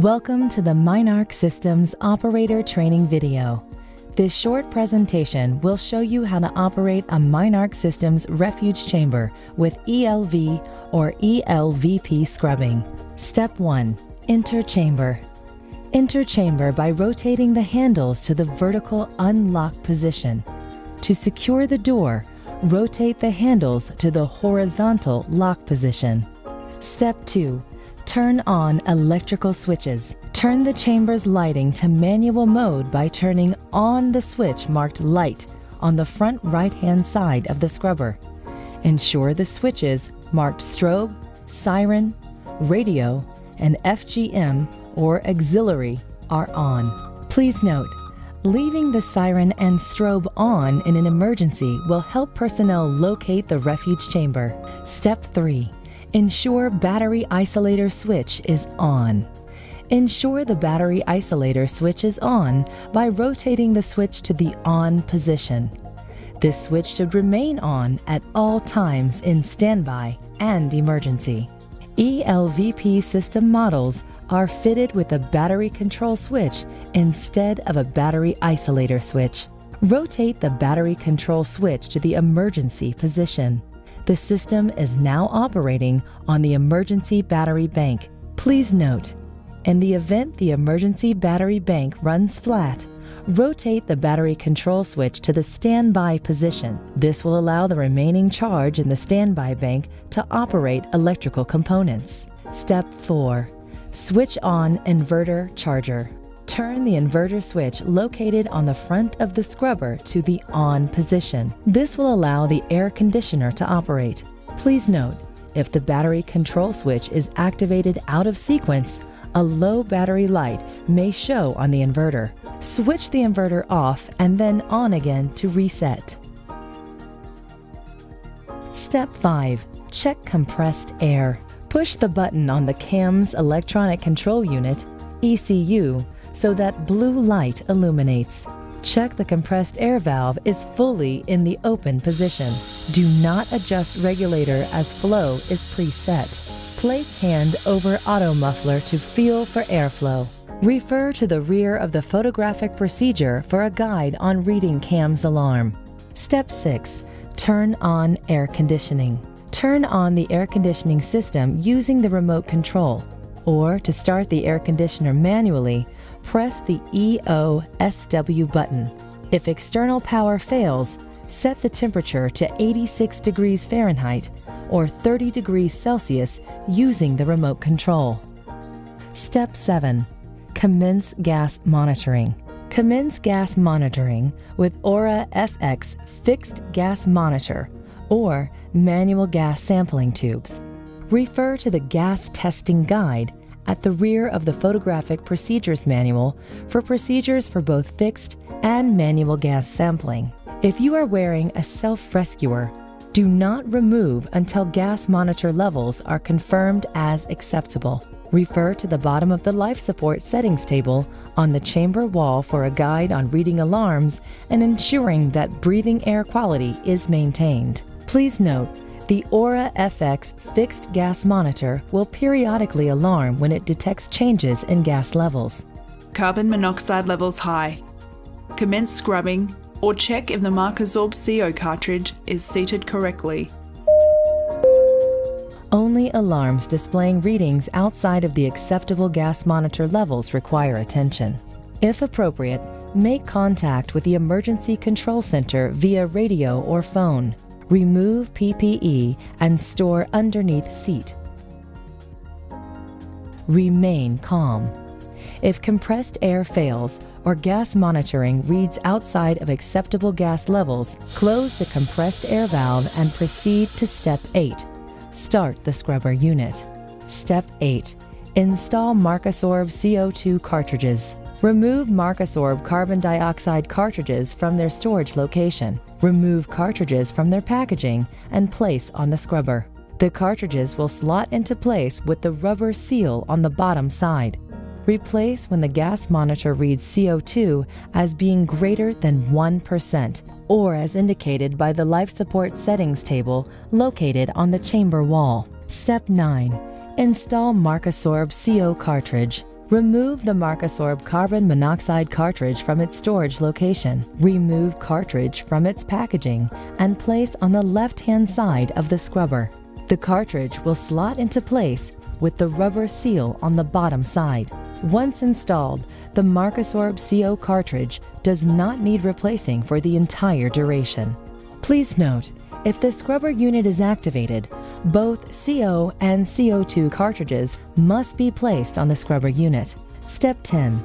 Welcome to the MineARC Systems Operator Training video. This short presentation will show you how to operate a MineARC Systems Refuge chamber with ELV or ELVP scrubbing. Step 1. Enter chamber. Enter chamber by rotating the handles to the vertical unlock position. To secure the door, rotate the handles to the horizontal lock position. Step 2. Turn on electrical switches. Turn the chamber's lighting to manual mode by turning on the switch marked light on the front right-hand side of the scrubber. Ensure the switches marked strobe, siren, radio, and FGM or auxiliary are on. Please note, leaving the siren and strobe on in an emergency will help personnel locate the refuge chamber. Step 3. Ensure battery isolator switch is on. Ensure the battery isolator switch is on by rotating the switch to the on position. This switch should remain on at all times in standby and emergency. ELVP system models are fitted with a battery control switch instead of a battery isolator switch. Rotate the battery control switch to the emergency position. The system is now operating on the emergency battery bank. Please note, in the event the emergency battery bank runs flat, rotate the battery control switch to the standby position. This will allow the remaining charge in the standby bank to operate electrical components. Step 4. Switch on inverter charger. Turn the inverter switch located on the front of the scrubber to the on position. This will allow the air conditioner to operate. Please note, if the battery control switch is activated out of sequence, a low battery light may show on the inverter. Switch the inverter off and then on again to reset. Step 5. Check compressed air. Push the button on the CAM's electronic control unit, ECU, so that blue light illuminates. Check the compressed air valve is fully in the open position. Do not adjust regulator as flow is preset. Place hand over auto muffler to feel for airflow. Refer to the rear of the photographic procedure for a guide on reading CAM's alarm. Step 6. Turn on air conditioning. Turn on the air conditioning system using the remote control, or to start the air conditioner manually, press the EOSW button. If external power fails, set the temperature to 86 degrees Fahrenheit or 30 degrees Celsius using the remote control. Step 7. Commence gas monitoring. Commence gas monitoring with Aura FX fixed gas monitor or manual gas sampling tubes. Refer to the gas testing guide at the rear of the photographic procedures manual for procedures for both fixed and manual gas sampling. If you are wearing a self-rescuer, do not remove until gas monitor levels are confirmed as acceptable. Refer to the bottom of the life support settings table on the chamber wall for a guide on reading alarms and ensuring that breathing air quality is maintained. Please note, the Aura FX fixed gas monitor will periodically alarm when it detects changes in gas levels. Carbon monoxide levels high. Commence scrubbing or check if the MARCISORB CO cartridge is seated correctly. Only alarms displaying readings outside of the acceptable gas monitor levels require attention. If appropriate, make contact with the Emergency Control Center via radio or phone. Remove PPE and store underneath seat. Remain calm. If compressed air fails or gas monitoring reads outside of acceptable gas levels, close the compressed air valve and proceed to Step 8. Start the scrubber unit. Step 8. Install MARCISORB CO2 cartridges. Remove MARCISORB carbon dioxide cartridges from their storage location. Remove cartridges from their packaging and place on the scrubber. The cartridges will slot into place with the rubber seal on the bottom side. Replace when the gas monitor reads CO2 as being greater than 1% or as indicated by the life support settings table located on the chamber wall. Step 9. Install MARCISORB CO cartridge. Remove the MARCISORB carbon monoxide cartridge from its storage location. Remove cartridge from its packaging and place on the left-hand side of the scrubber. The cartridge will slot into place with the rubber seal on the bottom side. Once installed, the MARCISORB CO cartridge does not need replacing for the entire duration. Please note, if the scrubber unit is activated, both CO and CO2 cartridges must be placed on the scrubber unit. Step 10.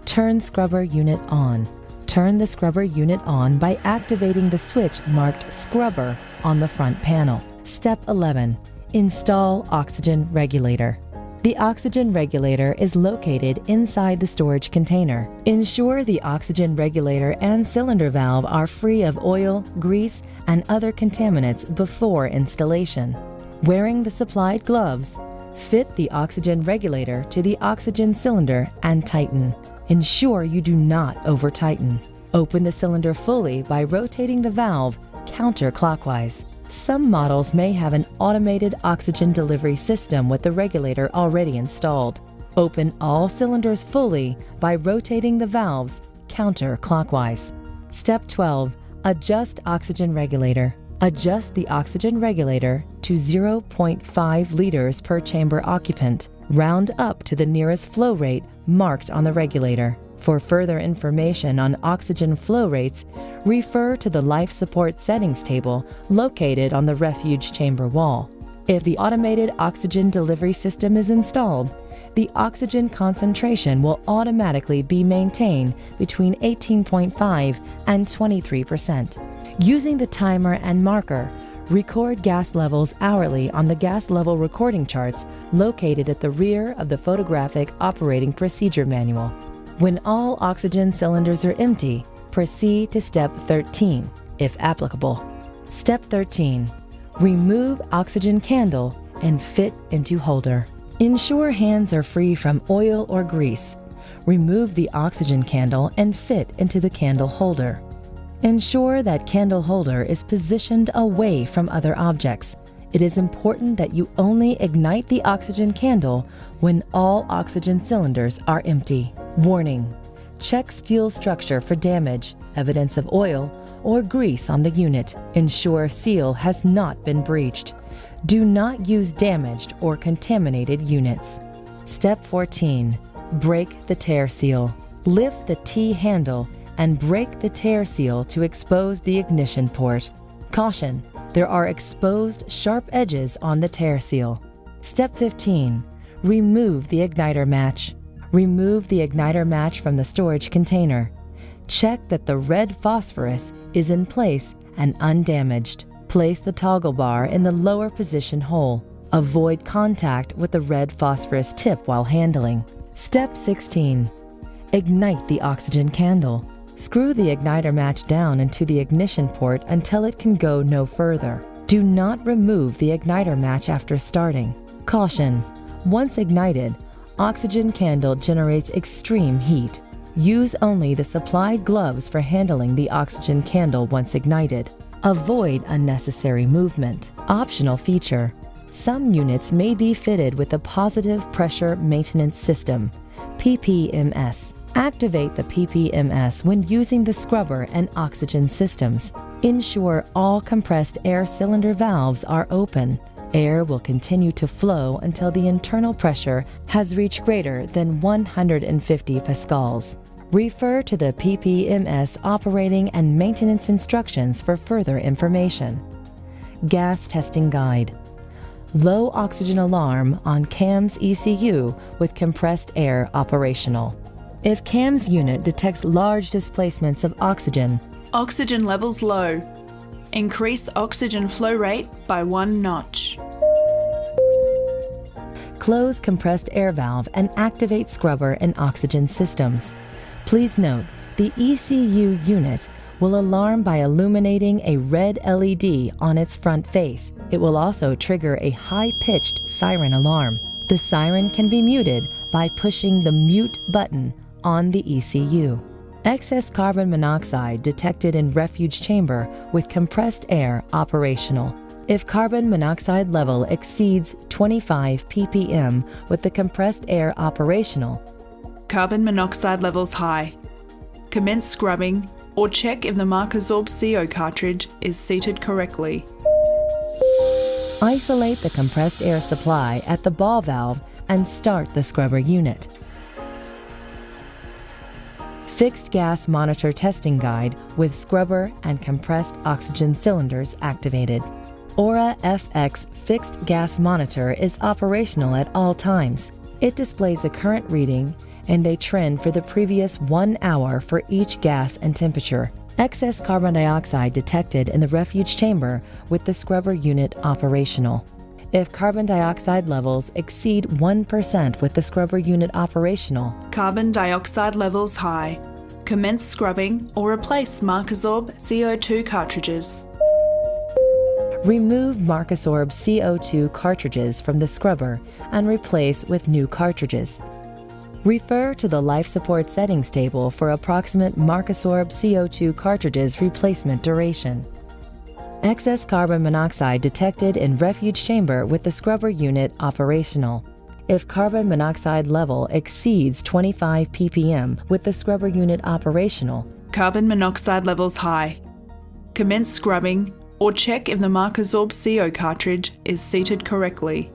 Turn scrubber unit on. Turn the scrubber unit on by activating the switch marked Scrubber on the front panel. Step 11. Install oxygen regulator. The oxygen regulator is located inside the storage container. Ensure the oxygen regulator and cylinder valve are free of oil, grease, and other contaminants before installation. Wearing the supplied gloves, fit the oxygen regulator to the oxygen cylinder and tighten. Ensure you do not over-tighten. Open the cylinder fully by rotating the valve counterclockwise. Some models may have an automated oxygen delivery system with the regulator already installed. Open all cylinders fully by rotating the valves counterclockwise. Step 12. Adjust oxygen regulator. Adjust the oxygen regulator to 0.5 liters per chamber occupant. Round up to the nearest flow rate marked on the regulator. For further information on oxygen flow rates, refer to the life support settings table located on the Refuge chamber wall. If the automated oxygen delivery system is installed, the oxygen concentration will automatically be maintained between 18.5 and 23%. Using the timer and marker, record gas levels hourly on the gas level recording charts located at the rear of the photographic operating procedure manual. When all oxygen cylinders are empty, proceed to Step 13, if applicable. Step 13. Remove oxygen candle and fit into holder. Ensure hands are free from oil or grease. Remove the oxygen candle and fit into the candle holder. Ensure that candle holder is positioned away from other objects. It is important that you only ignite the oxygen candle when all oxygen cylinders are empty. Warning: check steel structure for damage, evidence of oil, or grease on the unit. Ensure seal has not been breached. Do not use damaged or contaminated units. Step 14. Break the tear seal. Lift the T handle and break the tear seal to expose the ignition port. Caution: there are exposed sharp edges on the tear seal. Step 15. Remove the igniter match. Remove the igniter match from the storage container. Check that the red phosphorus is in place and undamaged. Place the toggle bar in the lower position hole. Avoid contact with the red phosphorus tip while handling. Step 16. Ignite the oxygen candle. Screw the igniter match down into the ignition port until it can go no further. Do not remove the igniter match after starting. Caution: once ignited, oxygen candle generates extreme heat. Use only the supplied gloves for handling the oxygen candle once ignited. Avoid unnecessary movement. Optional feature: some units may be fitted with a positive pressure maintenance system, PPMS. Activate the PPMS when using the scrubber and oxygen systems. Ensure all compressed air cylinder valves are open. Air will continue to flow until the internal pressure has reached greater than 150 pascals. Refer to the PPMS operating and maintenance instructions for further information. Gas testing guide. Low oxygen alarm on CAM's ECU with compressed air operational. If CAM's unit detects large displacements of oxygen levels low. Increase oxygen flow rate by 1 notch. Close compressed air valve and activate scrubber and oxygen systems. Please note, the ECU unit will alarm by illuminating a red LED on its front face. It will also trigger a high-pitched siren alarm. The siren can be muted by pushing the mute button on the ECU. Excess carbon monoxide detected in refuge chamber with compressed air operational. If carbon monoxide level exceeds 25 ppm with the compressed air operational, Carbon monoxide levels high. Commence scrubbing or check if the MARCISORB CO cartridge is seated correctly. Isolate the compressed air supply at the ball valve and start the scrubber unit. Fixed gas monitor testing guide with scrubber and compressed oxygen cylinders activated. Aura FX fixed gas monitor is operational at all times. It displays a current reading and a trend for the previous 1 hour for each gas and temperature. Excess carbon dioxide detected in the refuge chamber with the scrubber unit operational. If carbon dioxide levels exceed 1% with the scrubber unit operational, carbon dioxide levels high. Commence scrubbing or replace MARCISORB CO2 cartridges. remove MARCISORB CO2 cartridges from the scrubber and replace with new cartridges. Refer to the life support settings table for approximate MARCISORB CO2 cartridges replacement duration. Excess carbon monoxide detected in refuge chamber with the scrubber unit operational. If carbon monoxide level exceeds 25 ppm with the scrubber unit operational, carbon monoxide levels high. Commence scrubbing or check if the MARCISORB CO cartridge is seated correctly.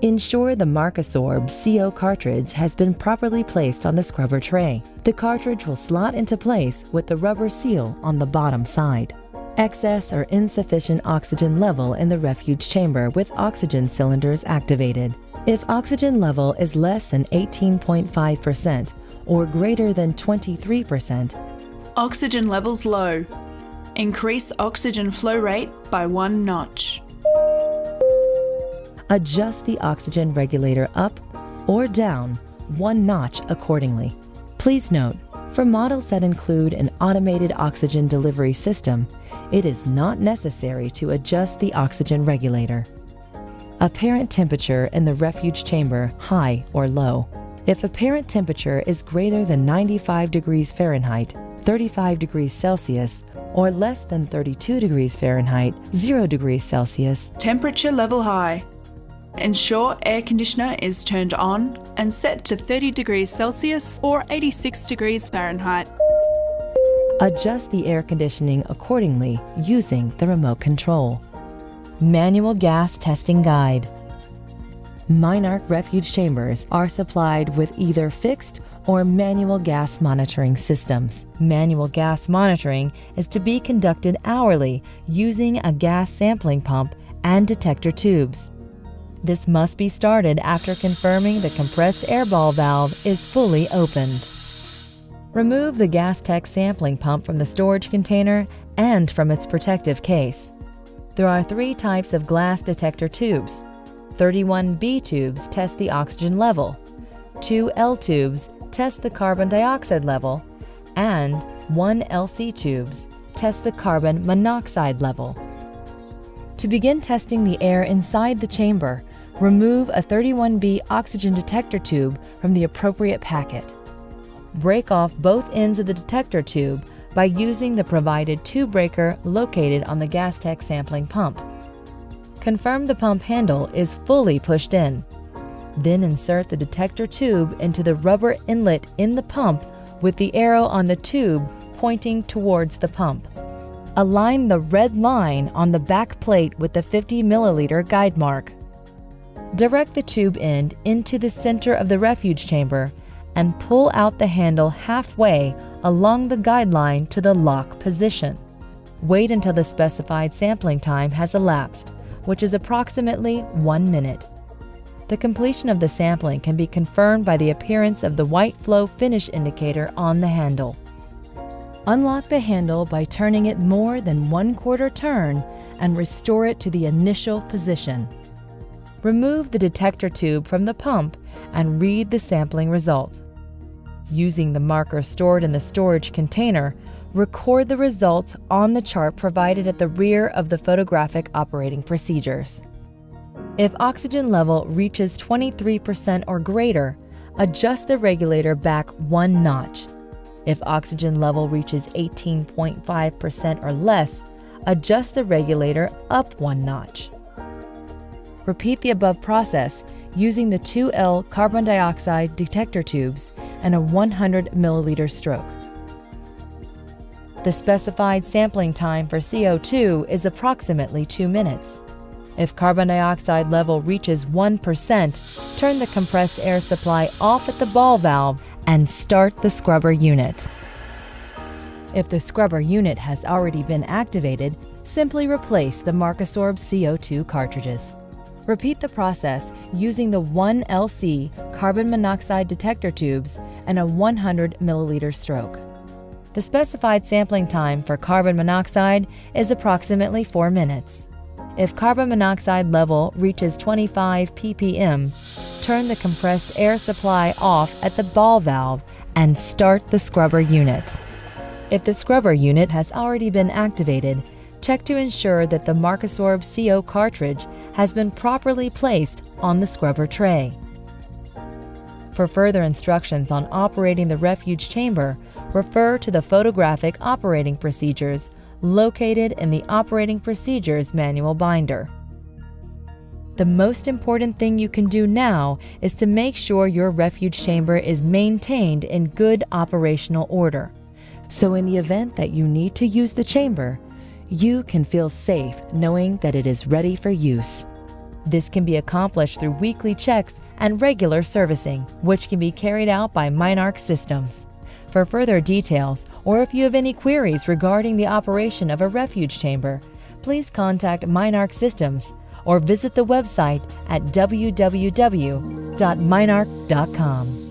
ensure the MARCISORB CO cartridge has been properly placed on the scrubber tray. The cartridge will slot into place with the rubber seal on the bottom side. Excess or insufficient oxygen level in the refuge chamber with oxygen cylinders activated. If oxygen level is less than 18.5% or greater than 23%, Oxygen levels low. Increase oxygen flow rate by 1 notch. adjust the oxygen regulator up or down 1 notch accordingly. Please note, for models that include an automated oxygen delivery system, it is not necessary to adjust the oxygen regulator. Apparent temperature in the refuge chamber, high or low. If apparent temperature is greater than 95 degrees Fahrenheit, 35 degrees Celsius, or less than 32 degrees Fahrenheit, 0 degrees Celsius, Temperature level high. Ensure air conditioner is turned on and set to 30 degrees Celsius or 86 degrees Fahrenheit. adjust the air conditioning accordingly using the remote control. Manual gas testing guide. MineARC refuge chambers are supplied with either fixed or manual gas monitoring systems. Manual gas monitoring is to be conducted hourly using a gas sampling pump and detector tubes. This must be started after confirming the compressed air ball valve is fully opened. Remove the gas tech sampling pump from the storage container and from its protective case. There are 3 types of glass detector tubes. 31B tubes test the oxygen level, 2L tubes test the carbon dioxide level, and 1LC tubes test the carbon monoxide level. To begin testing the air inside the chamber, remove a 31B oxygen detector tube from the appropriate packet. Break off both ends of the detector tube by using the provided tube breaker located on the gas tech sampling pump. Confirm the pump handle is fully pushed in. Then insert the detector tube into the rubber inlet in the pump with the arrow on the tube pointing towards the pump. Align the red line on the back plate with the 50 milliliter guide mark. Direct the tube end into the center of the refuge chamber and pull out the handle halfway along the guideline to the lock position. Wait until the specified sampling time has elapsed, which is approximately 1 minute. The completion of the sampling can be confirmed by the appearance of the white flow finish indicator on the handle. Unlock the handle by turning it more than 1/4 turn and restore it to the initial position. Remove the detector tube from the pump and read the sampling result. Using the marker stored in the storage container, record the results on the chart provided at the rear of the photographic operating procedures. If oxygen level reaches 23% or greater, adjust the regulator back 1 notch. If oxygen level reaches 18.5% or less, adjust the regulator up 1 notch. Repeat the above process using the 2L carbon dioxide detector tubes and a 100 milliliter stroke. The specified sampling time for CO2 is approximately 2 minutes. If carbon dioxide level reaches 1%, turn the compressed air supply off at the ball valve and start the scrubber unit. If the scrubber unit has already been activated, simply replace the MARCISORB CO2 cartridges. Repeat the process using the 1LC carbon monoxide detector tubes and a 100 milliliter stroke. The specified sampling time for carbon monoxide is approximately 4 minutes. If carbon monoxide level reaches 25 ppm, turn the compressed air supply off at the ball valve and start the scrubber unit. If the scrubber unit has already been activated, check to ensure that the MARCISORB CO cartridge has been properly placed on the scrubber tray. For further instructions on operating the Refuge chamber, refer to the photographic operating procedures located in the Operating Procedures Manual binder. The most important thing you can do now is to make sure your Refuge chamber is maintained in good operational order. So in the event that you need to use the chamber, you can feel safe knowing that it is ready for use. This can be accomplished through weekly checks and regular servicing, which can be carried out by MineARC systems. For further details, or if you have any queries regarding the operation of a Refuge chamber, please contact MineARC Systems or visit the website at www.minearc.com.